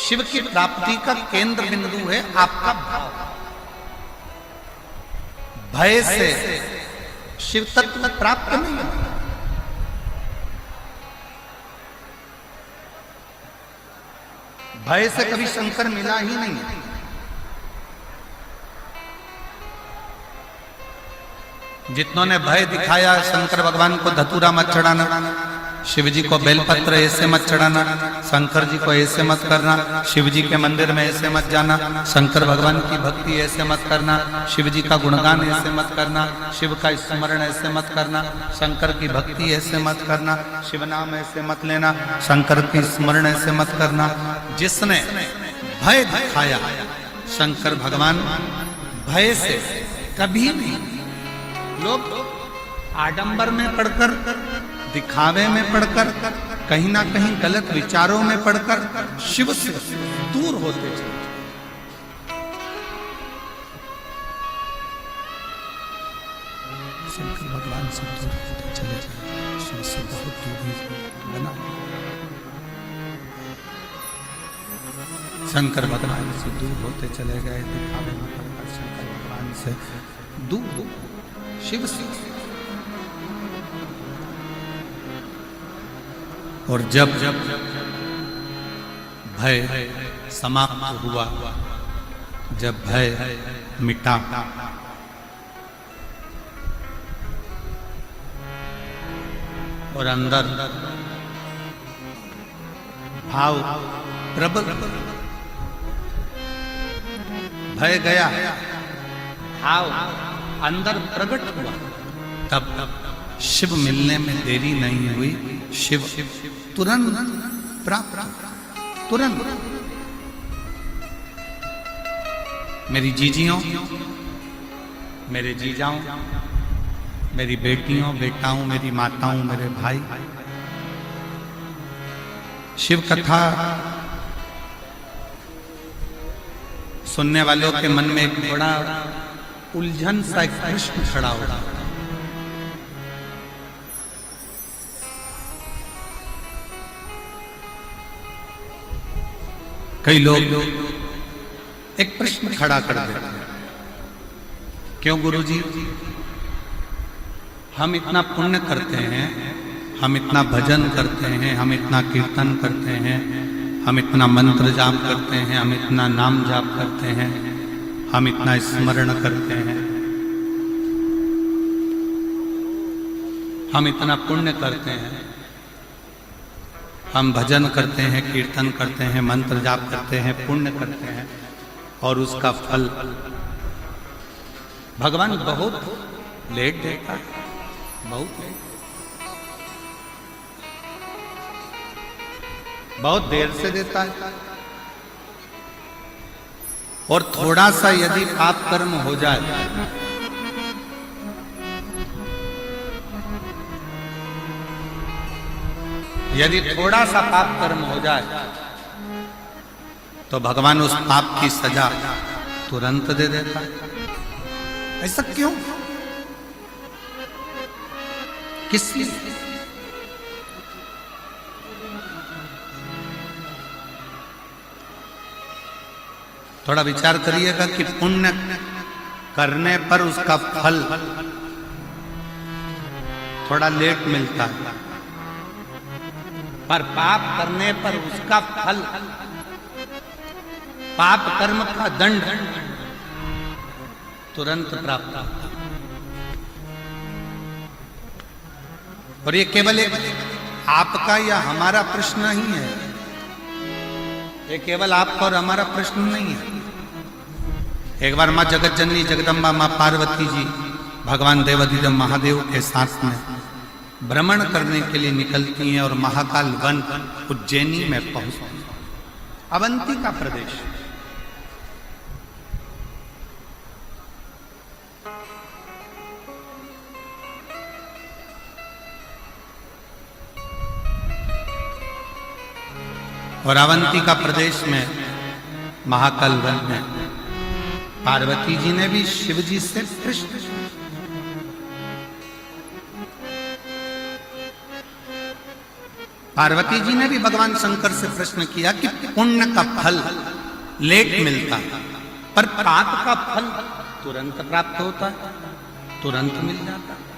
शिव की प्राप्ति का केंद्र बिंदु है आपका भाव। भय से शिव तत्व प्राप्त नहीं होता। भय से कभी शंकर मिला ही नहीं। जितनों ने भय दिखाया शंकर भगवान को धतूरा मत चढ़ाना, शिव जी को बेलपत्र ऐसे मत चढ़ाना, शंकर जी को ऐसे मत करना, शिव जी के मंदिर में ऐसे मत जाना, शंकर भगवान की भक्ति ऐसे मत करना, शिव जी का गुणगान ऐसे मत करना, शिव का स्मरण ऐसे मत करना, शंकर की भक्ति ऐसे मत करना, शिव नाम ऐसे मत लेना, शंकर की स्मरण ऐसे मत करना। जिसने भय दिखाया शंकर भगवान भय से कभी नहीं। लोग आडंबर में पढ़कर, दिखावे में पढ़कर, कहीं ना कहीं गलत विचारों में पढ़कर शिव से दूर होते चले। शंकर भगवान से दूर होते चले जाए, शिव से बहुत दूरी बना। शंकर भगवान से दूर होते चले गए, दिखावे में पढ़कर शंकर भगवान से दूर, शिव से। और जब भय समाप्त हुआ, जब भय मिटा, और अंदर भाव प्रबल, भय गया, भाव अंदर प्रकट हुआ, तब शिव मिलने में देरी नहीं हुई। शिव तुरंत प्राप्त, तुरंत। मेरी जीजियों, मेरे जीजाओं, मेरी बेटियों, बेटाओं, मेरी माताओं, मेरे भाई, शिव कथा सुनने वालों के मन में एक बड़ा उलझन सा एक प्रश्न खड़ा होगा। कई लोग एक प्रश्न खड़ा कर देते हैं, क्यों गुरुजी, हम इतना पुण्य करते हैं, हम इतना भजन करते हैं, हम इतना कीर्तन करते हैं, हम इतना मंत्र जाप करते हैं, हम इतना नाम जाप करते हैं, हम इतना स्मरण करते हैं, हम इतना पुण्य करते हैं, हम भजन करते हैं, कीर्तन करते हैं, मंत्र जाप करते हैं, पुण्य करते हैं, और उसका फल भगवान बहुत लेट देता है, बहुत लेट, बहुत देर से देता है। और थोड़ा सा यदि पाप कर्म हो जाए, यदि थोड़ा सा पाप कर्म हो जाए, तो भगवान उस पाप की सजा तुरंत दे देता है। ऐसा क्यों, किस लिए? थोड़ा विचार करिएगा कि पुण्य करने पर उसका फल थोड़ा लेट मिलता है, पर पाप करने पर उसका फल, पाप कर्म का दंड तुरंत प्राप्त होता है। और ये केवल एक आपका या हमारा प्रश्न नहीं है, ये केवल आपका और हमारा प्रश्न नहीं है। एक बार माँ जगत जननी जगदम्बा माँ पार्वती जी भगवान देवाधिदेव महादेव के साथ में भ्रमण करने के लिए निकलती हैं और महाकाल वन उज्जैनी में पहुंचती, अवंती का प्रदेश। और अवंती का प्रदेश में महाकाल वन में पार्वती जी ने भी शिव जी से प्रश्न, पार्वती जी ने भी भगवान शंकर से प्रश्न किया कि पुण्य का फल लेट मिलता है, पर पाप का फल तुरंत प्राप्त होता है, तुरंत मिल जाता है।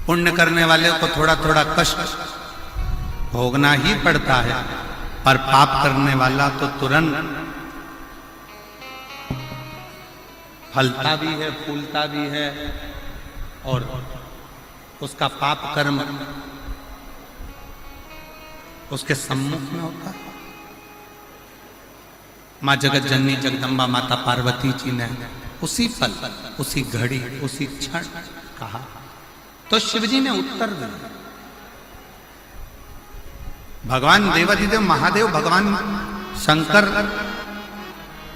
पुण्य करने वाले को थोड़ा थोड़ा कष्ट भोगना ही पड़ता है, पर पाप करने वाला तो तुरंत फलता भी है, फूलता भी है, और उसका पाप कर्म उसके सम्मुख में होता है। मां जगत जननी जगदम्बा माता पार्वती जी ने उसी पल, उसी घड़ी, उसी क्षण कहा, तो शिव जी ने उत्तर दिया। भगवान देवाधिदेव महादेव भगवान शंकर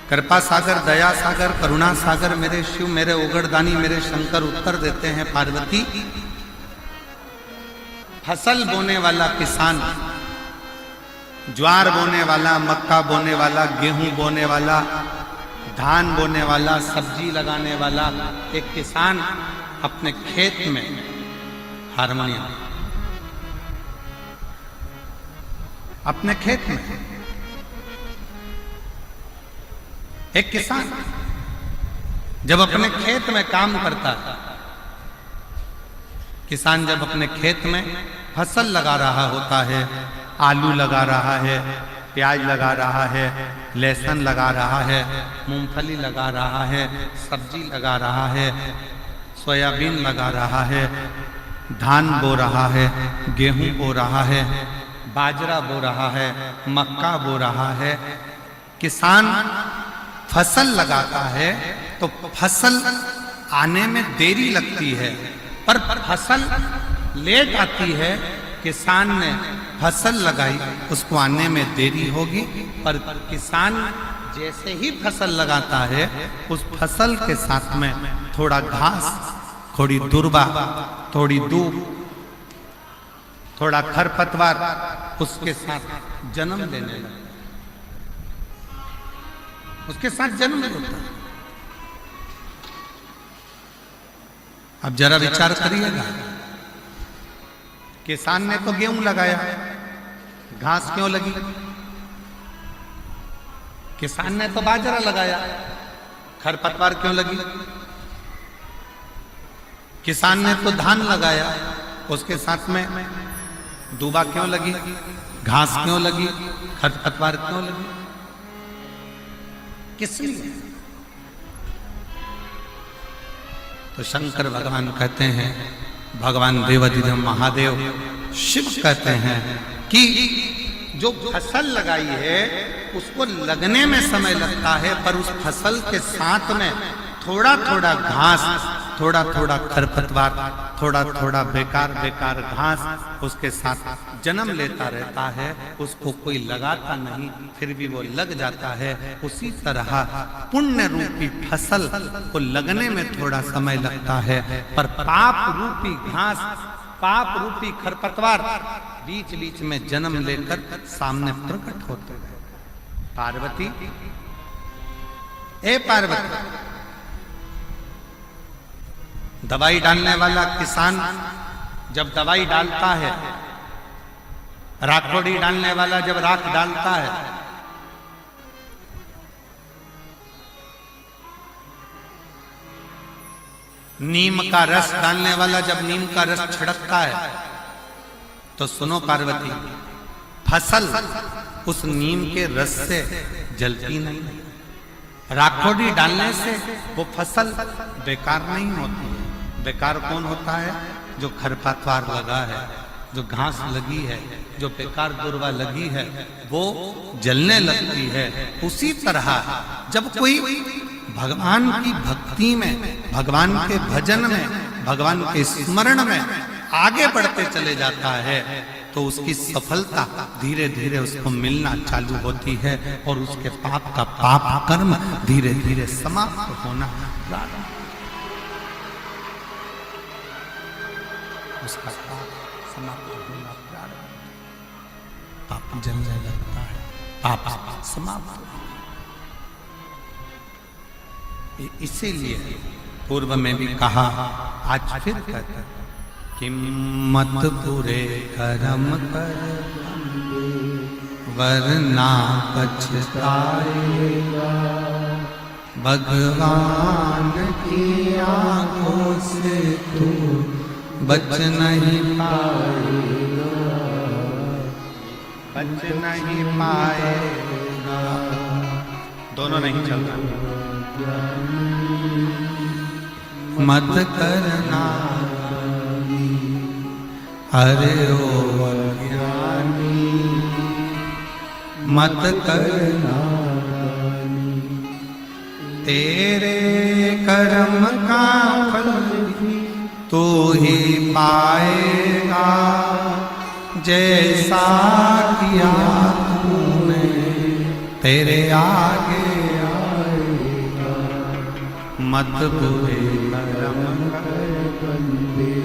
कृपा सागर, दया सागर, करुणा सागर मेरे शिव, मेरे उगड़दानी, मेरे शंकर उत्तर देते हैं, पार्वती फसल बोने वाला किसान, ज्वार बोने वाला, मक्का बोने वाला, गेहूं बोने वाला, धान बोने वाला, सब्जी लगाने वाला एक किसान अपने खेत में हारमोनियम, अपने खेत में एक किसान जब अपने खेत में काम करता है, किसान जब अपने खेत में फसल लगा रहा होता है, आलू लगा रहा है, प्याज लगा रहा है, लहसुन लगा रहा है, मूंगफली लगा रहा है, सब्जी लगा रहा है, सोयाबीन लगा रहा है, धान बो रहा है, गेहूं बो रहा है, बाजरा बो रहा है, मक्का बो रहा है, किसान फसल लगाता है तो फसल आने में देरी लगती है, पर फसल लेट आती है। किसान ने फसल लगाई, उसको आने में देरी होगी, पर किसान जैसे ही फसल लगाता है, उस फसल के साथ में थोड़ा घास, थोड़ी दुर्बा, थोड़ी दूब, थोड़ा खरपतवार उसके साथ जन्म लेने लगता है, उसके साथ जन्म लेता है। अब जरा विचार करिएगा, किसान ने तो गेहूं लगाया, घास क्यों लगी? किसान ने तो बाजरा लगाया, खरपतवार क्यों लगी? किसान ने तो धान लगाया, उसके साथ में दूबा क्यों लगी? घास क्यों लगी? खरपतवार क्यों लगी? किस लिए? तो शंकर भगवान कहते हैं, भगवान देवाधिदेव महादेव शिव कहते हैं कि जो फसल लगाई है उसको लगने में समय लगता है, पर उस फसल के साथ में थोड़ा थोड़ा घास, थोड़ा थोड़ा खरपतवार, थोड़ा थोड़ा बेकार बेकार घास उसके साथ जन्म लेता रहता है, उसको कोई लगाता नहीं, फिर भी वो लग जाता है। उसी तरह पुण्य रूपी फसल को लगने में थोड़ा समय लगता है, पर पाप रूपी घास, पाप रूपी खरपतवार बीच बीच में जन्म लेकर सामने प्रकट होते हैं। पार्वती, ए पार्वती, दवाई डालने वाला किसान जब दवाई डालता है, राखोड़ी डालने वाला जब राख डालता है, नीम का रस डालने वाला जब नीम का रस छिड़कता है, तो सुनो पार्वती, फसल उस नीम के रस से जलती नहीं, राखोड़ी डालने से वो फसल बेकार नहीं होती है। बेकार कौन होता है? जो खरपतवार लगा है, जो घास लगी है, जो बेकार दुर्वा लगी है, वो जलने लगती है। उसी तरह जब कोई भगवान की भक्ति में, भगवान के भजन में, भगवान के स्मरण में आगे बढ़ते चले जाता है, तो उसकी सफलता धीरे धीरे उसको मिलना चालू होती है, और उसके पाप का पाप कर्म धीरे धीरे समाप्त होना प्रारंभ, उसका पाप समाप्त होना प्रारंभ, पाप जलने लगता है, पाप समाप्त। इसीलिए पूर्व में भी कहा, आज फिर कहते कि मत बुरे कर्म कर वरना पछताएगा, भगवान की आंखों से तू बच नहीं पाएगा, बच नहीं पाएगा। दोनों नहीं चल रहा। मत करना अरे ओ अज्ञानी, मत करना तेरे कर्म का फल तू ही पाएगा, जैसा किया तूने तेरे आगे आएगा। मत बुरे कर्म कर बंदे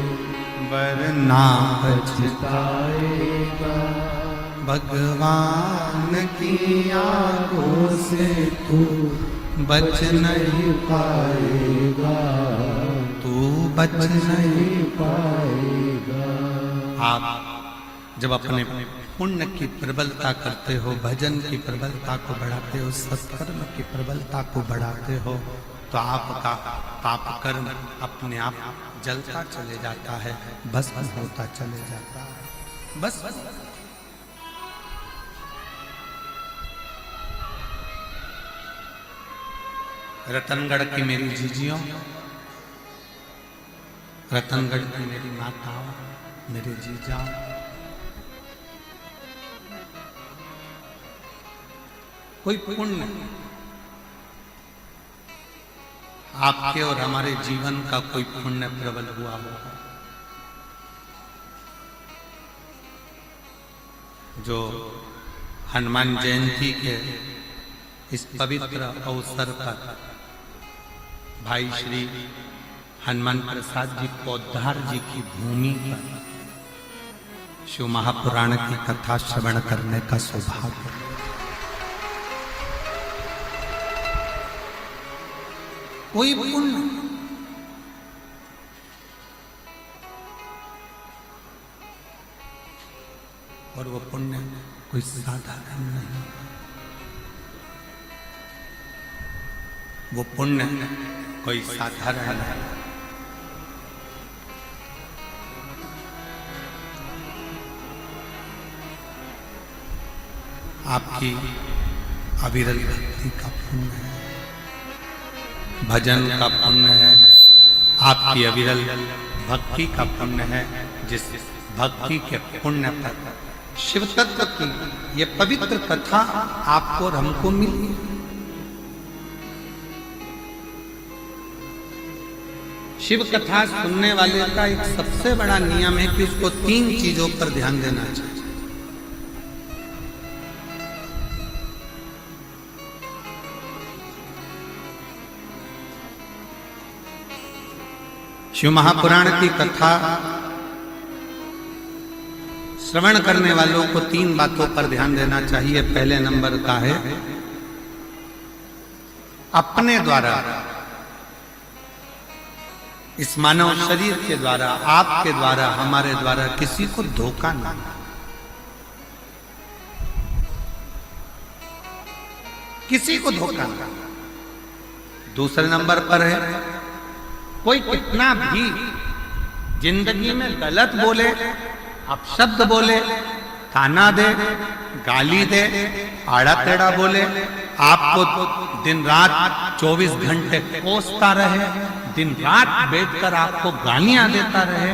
वरना पछताएगा, भगवान की आंखों से तू बच नहीं पाएगा, तू बच नहीं पाएगा। आप जब अपने पुण्य की प्रबलता करते हो, भजन की प्रबलता को बढ़ाते हो, सत्कर्म की प्रबलता को बढ़ाते हो, तो आपका पाप कर्म अपने आप जलता चले जाता है, भस्म होता चले जाता है। बस रतनगढ़ की मेरी जीजियों, रतनगढ़ की मेरी माताओं, मेरे जीजा, कोई पुण्य आपके और हमारे जीवन का कोई पुण्य प्रबल हुआ होगा, जो हनुमान जयंती के इस पवित्र अवसर पर भाई श्री हनुमान प्रसाद जी पौधार जी की भूमि पर शिव महापुराण की कथा श्रवण करने का सौभाग्य। कोई पुण्य और वो पुण्य कोई साधारण नहीं, वो पुण्य कोई साधारण नहीं। आपकी अविरल भक्ति का पुण्य है, भजन का पुण्य है, आपकी अविरल भक्ति का पुण्य है, जिस भक्ति के पुण्य पर शिव तत्व की ये पवित्र कथा आपको और हमको मिली। शिव कथा सुनने वाले का एक सबसे बड़ा नियम है कि उसको 3 चीजों पर ध्यान देना चाहिए। शिव महापुराण की कथा श्रवण करने वालों को 3 बातों पर ध्यान देना चाहिए। पहले नंबर का है अपने द्वारा, इस मानव शरीर के द्वारा, आपके द्वारा, हमारे द्वारा किसी को धोखा ना, किसी को धोखा ना। दूसरे नंबर पर है कोई कितना भी जिंदगी में गलत बोले, अपशब्द बोले, ताना दे, गाली दे, आड़ा टेढ़ा बोले, आपको दिन रात 24 घंटे कोसता रहे, दिन रात बैठकर आपको गालियां देता रहे,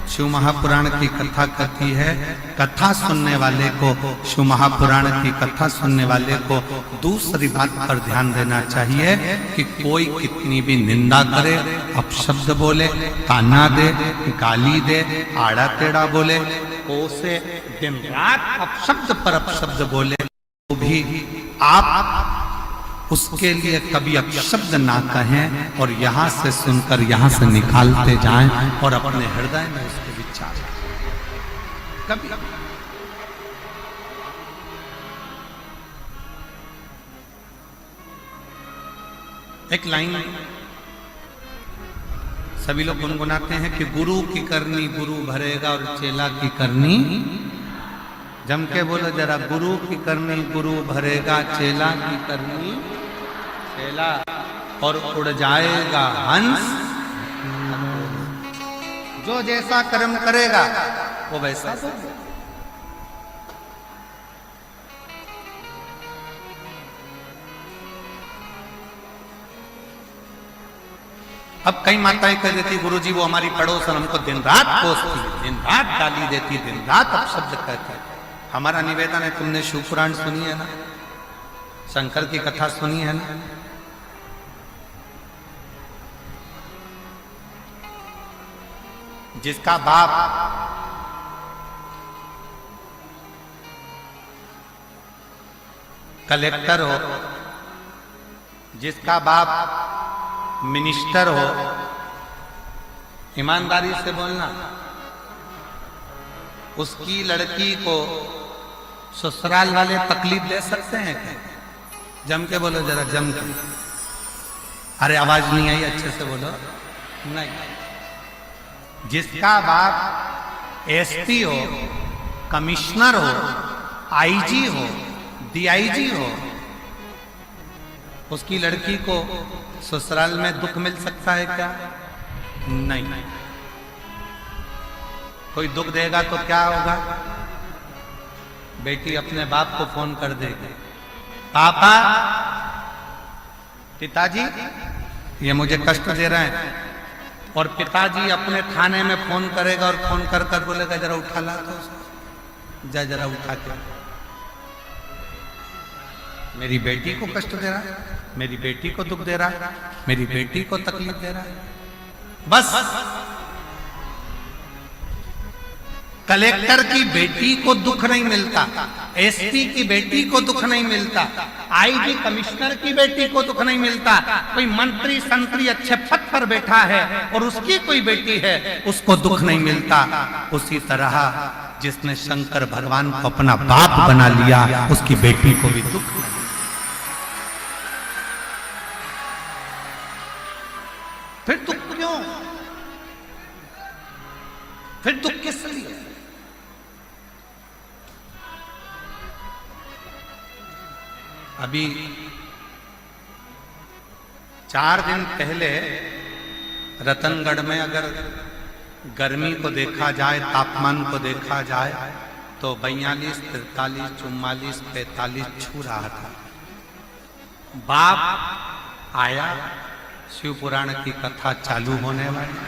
शिव महापुराण की कथा कहती है, कथा सुनने वाले को, शिव महापुराण की कथा सुनने वाले को दूसरी बात पर ध्यान देना चाहिए कि कोई कितनी भी निंदा करे, अपशब्द बोले, ताना दे, गाली दे, आड़ा टेढ़ा बोले, कोसे, दिन रात अपशब्द पर अपशब्द बोले, तो भी आप उसके लिए कभी अपशब्द ना कहें और यहां से सुनकर यहां से निकालते जाएं और अपने हृदय में उसके विचार कभी। एक लाइन सभी लोग गुनगुनाते हैं कि गुरु की करनी गुरु भरेगा और चेला की करनी, जम के बोलो जरा, गुरु की करनी गुरु भरेगा, चेला की करनी चेला, और उड़ जाएगा हंस। जो जैसा कर्म करेगा वो वैसा होगा। अब कई माताएं कह देती गुरुजी वो हमारी पड़ोसन हमको दिन रात कोसती, दिन रात गाली देती, दिन रात अपशब्द कहती। हमारा निवेदन है, तुमने शिव पुराण सुनी है ना, शंकर की कथा सुनी है ना, जिसका बाप कलेक्टर हो, जिसका बाप मिनिस्टर हो, ईमानदारी से बोलना, उसकी लड़की को ससुराल वाले तकलीफ दे सकते हैं क्या? जम के बोलो जरा, जम के। अरे आवाज नहीं आई, अच्छे से बोलो। नहीं, जिसका बाप एसपी हो, कमिश्नर हो, आईजी हो, डीआईजी हो, उसकी लड़की को ससुराल में दुख मिल सकता है क्या? नहीं। कोई दुख देगा तो क्या होगा? बेटी अपने बाप को फोन कर देगी, पापा, पिताजी ये मुझे कष्ट दे रहे हैं, और पिताजी अपने थाने में फोन करेगा और फोन कर कर बोलेगा जरा उठा ला तो उसको, जा जरा उठा के, मेरी बेटी को कष्ट दे रहा है, मेरी बेटी को दुख दे रहा है, मेरी बेटी को तकलीफ दे रहा है। बस कलेक्टर की बेटी को दुख नहीं मिलता, एसपी की बेटी को दुख नहीं मिलता, आईजी कमिश्नर की बेटी को दुख नहीं मिलता, कोई मंत्री संतरी अच्छे पद पर बैठा है और उसकी कोई बेटी है उसको दुख नहीं मिलता। उसी तरह जिसने शंकर भगवान को अपना बाप बना लिया उसकी बेटी को भी दुख नहीं। फिर दुख क्यों? फिर दुख किस लिए? अभी 4 दिन पहले रतनगढ़ में अगर गर्मी को देखा जाए, तापमान को देखा जाए तो 42, 43, 44, 45 छू रहा था। बाप आया, शिव पुराण की कथा चालू होने वाली,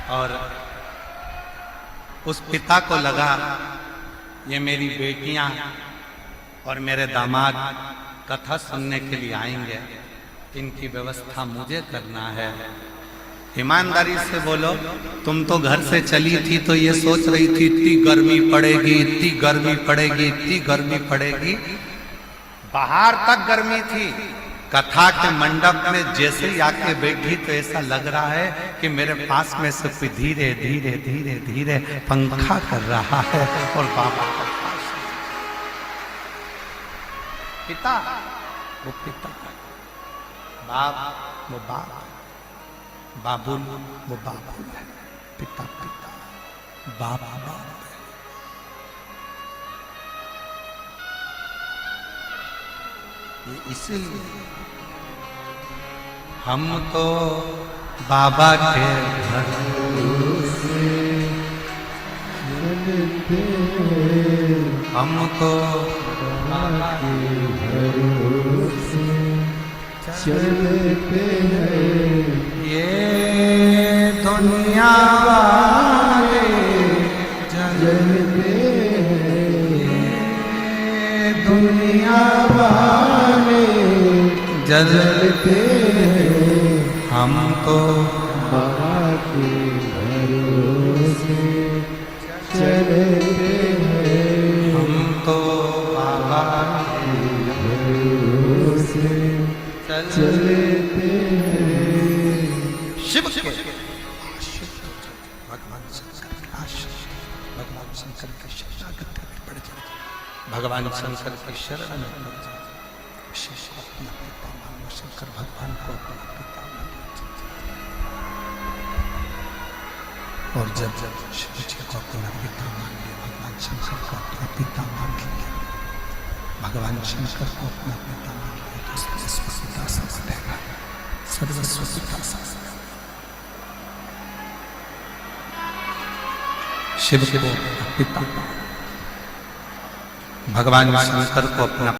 और उस पिता को लगा ये मेरी बेटियां और मेरे दामाद कथा सुनने के लिए आएंगे, इनकी व्यवस्था मुझे करना है। ईमानदारी से बोलो, तुम तो घर से चली थी तो ये सोच रही थी इतनी गर्मी पड़ेगी, इतनी गर्मी पड़ेगी, इतनी गर्मी पड़ेगी, बाहर तक गर्मी थी। कथा के मंडप में जैसे ही आके बैठी तो ऐसा लग रहा है कि मेरे पास में से कोई धीरे धीरे धीरे धीरे पंखा कर रहा है, और बाबा का पास पिता वो पिता, बाप वो बाप, बाबुल वो बाबुल है, पिता पिता, बाप बाप है। ये इसीलिए हम तो बाबा के भरोसे, हम तो बाबा के भरोसे चलते हैं। ये दुनिया वाले जलते हैं, ये दुनिया वाले जलते हैं, हम तो बाबा के भरोसे चलते हैं, हम तो बाबा के भरोसे चलते हैं। शिव के भगवान शंकर के भगवान शंकर के शरणागत पड़ जाए, भगवान शंकर की शरण में पड़ जाए। और जब शिव जी को अपना पिता मान लिया, भगवान शंकर को अपना पिता मान लिया, भगवान शंकर को अपना पिता मान लिया, तो सर्वस्वपिता समझेगा, सर्वस्वपिता समझेगा। शिव को पिता, भगवान शंकर को अपना